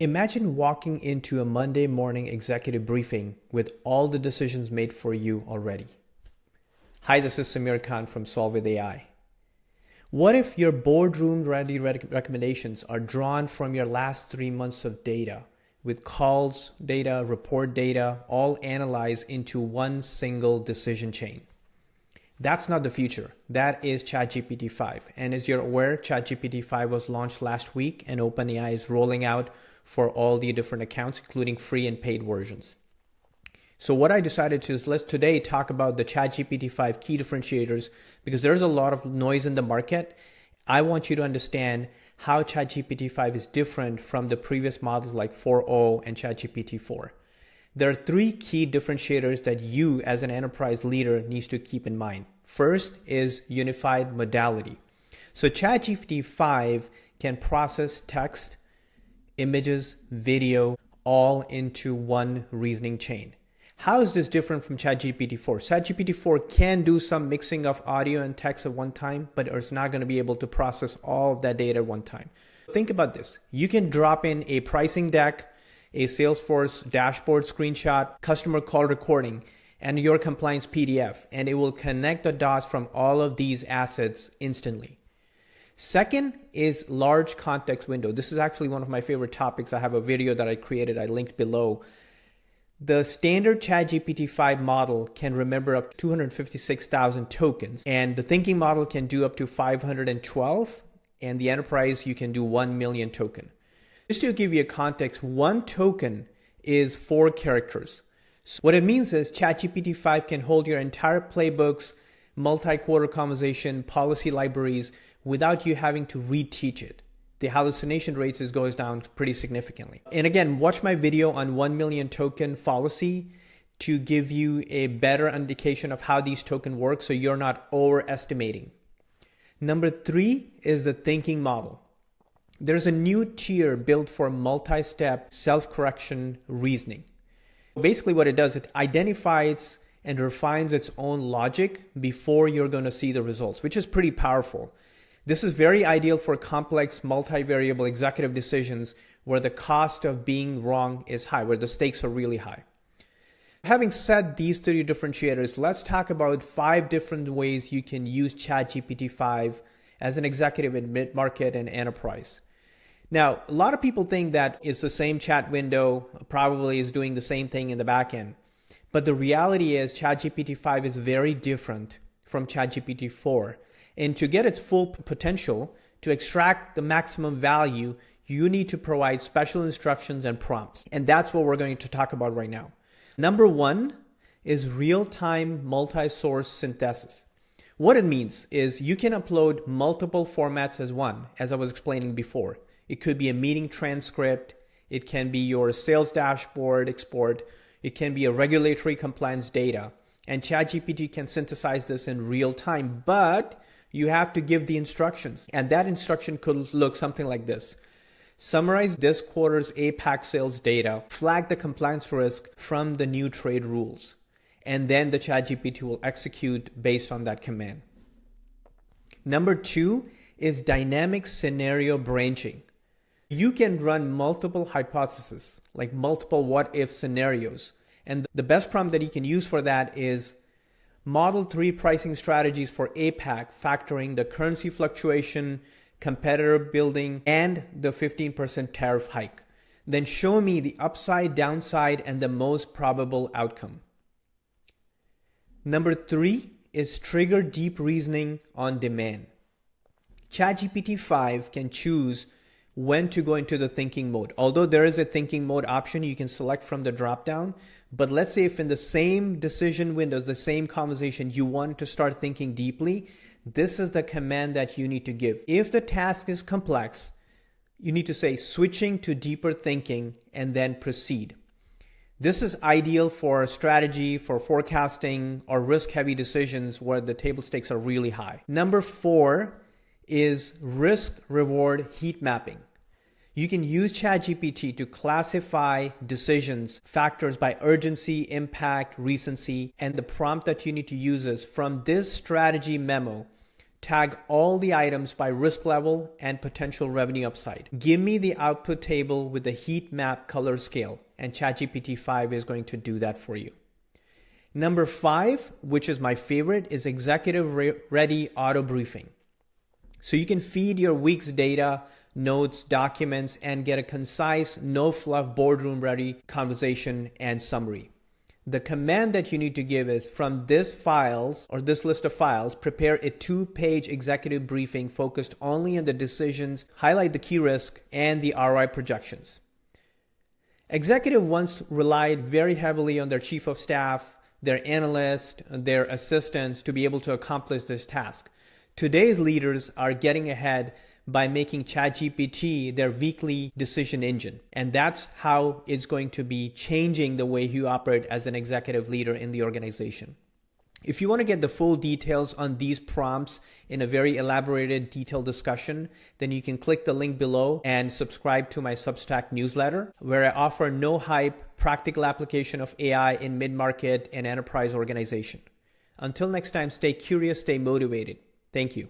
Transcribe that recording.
Imagine walking into a Monday morning executive briefing with all the decisions made for you already. Hi, this is Samir Khan from Solve with AI. What if your boardroom-ready recommendations are drawn from your last 3 months of data, with calls data, report data, all analyzed into one single decision chain? That's not the future. That is ChatGPT-5. And as you're aware, ChatGPT-5 was launched last week and OpenAI is rolling out for all the different accounts, including free and paid versions. So what I decided to is let's today talk about the ChatGPT-5 key differentiators, because there's a lot of noise in the market. I want you to understand how ChatGPT-5 is different from the previous models like 4.0 and ChatGPT-4. There are 3 key differentiators that you as an enterprise leader needs to keep in mind. First is unified modality. So ChatGPT-5 can process text, images, video, all into one reasoning chain. How is this different from ChatGPT-4? ChatGPT-4 can do some mixing of audio and text at one time, but it's not going to be able to process all of that data at one time. Think about this. You can drop in a pricing deck, a Salesforce dashboard screenshot, customer call recording, and your compliance PDF, and it will connect the dots from all of these assets instantly. Second is large context window. This is actually one of my favorite topics. I have a video that I created, I linked below. The standard ChatGPT-5 model can remember up to 256,000 tokens, and the thinking model can do up to 512, and the enterprise, you can do 1 million token. Just to give you a context, 1 token is 4 characters. So what it means is ChatGPT-5 can hold your entire playbooks, multi-quarter conversation, policy libraries, without you having to reteach it. The hallucination rates goes down pretty significantly. And again, watch my video on 1 million token fallacy to give you a better indication of how these tokens work so you're not overestimating. Number 3 is the thinking model. There's a new tier built for multi-step self-correction reasoning. Basically what it does, it identifies and refines its own logic before you're going to see the results, which is pretty powerful. This is very ideal for complex multivariable executive decisions where the cost of being wrong is high, where the stakes are really high. Having said these 3 differentiators, let's talk about 5 different ways you can use ChatGPT-5 as an executive in mid-market and enterprise. Now, a lot of people think that it's the same chat window, probably is doing the same thing in the back end. But the reality is ChatGPT-5 is very different from ChatGPT-4. And to get its full potential, to extract the maximum value, you need to provide special instructions and prompts. And that's what we're going to talk about right now. Number 1 is real-time multi-source synthesis. What it means is you can upload multiple formats as one, as I was explaining before. It could be a meeting transcript. It can be your sales dashboard export. It can be a regulatory compliance data. And ChatGPT can synthesize this in real time, but you have to give the instructions. And that instruction could look something like this. Summarize this quarter's APAC sales data, flag the compliance risk from the new trade rules, and then the ChatGPT will execute based on that command. Number 2 is dynamic scenario branching. You can run multiple hypotheses, like multiple what-if scenarios. And the best prompt that you can use for that is Model 3 pricing strategies for APAC, factoring the currency fluctuation, competitor building, and the 15% tariff hike. Then show me the upside, downside, and the most probable outcome. Number 3 is trigger deep reasoning on demand. ChatGPT-5 can choose when to go into the thinking mode. Although there is a thinking mode option you can select from the dropdown, but let's say if in the same decision windows, the same conversation, you want to start thinking deeply, this is the command that you need to give. If the task is complex, you need to say switching to deeper thinking and then proceed. This is ideal for strategy, for forecasting, or risk-heavy decisions where the table stakes are really high. Number 4 is risk-reward heat mapping. You can use ChatGPT to classify decisions, factors by urgency, impact, recency, and the prompt that you need to use is from this strategy memo Tag all the items by risk level and potential revenue upside. Give me the output table with the heat map color scale, and ChatGPT-5 is going to do that for you. Number 5, which is my favorite, is executive-ready auto briefing. So you can feed your week's data, notes, documents, and get a concise, no-fluff boardroom-ready conversation and summary. The command that you need to give is, from this files or this list of files, prepare a 2-page executive briefing focused only on the decisions, highlight the key risk, and the ROI projections. Executive once relied very heavily on their chief of staff, their analyst, their assistants to be able to accomplish this task. Today's leaders are getting ahead by making ChatGPT their weekly decision engine. And that's how it's going to be changing the way you operate as an executive leader in the organization. If you want to get the full details on these prompts in a very elaborated, detailed discussion, then you can click the link below and subscribe to my Substack newsletter, where I offer no hype, practical application of AI in mid-market and enterprise organization. Until next time, stay curious, stay motivated. Thank you.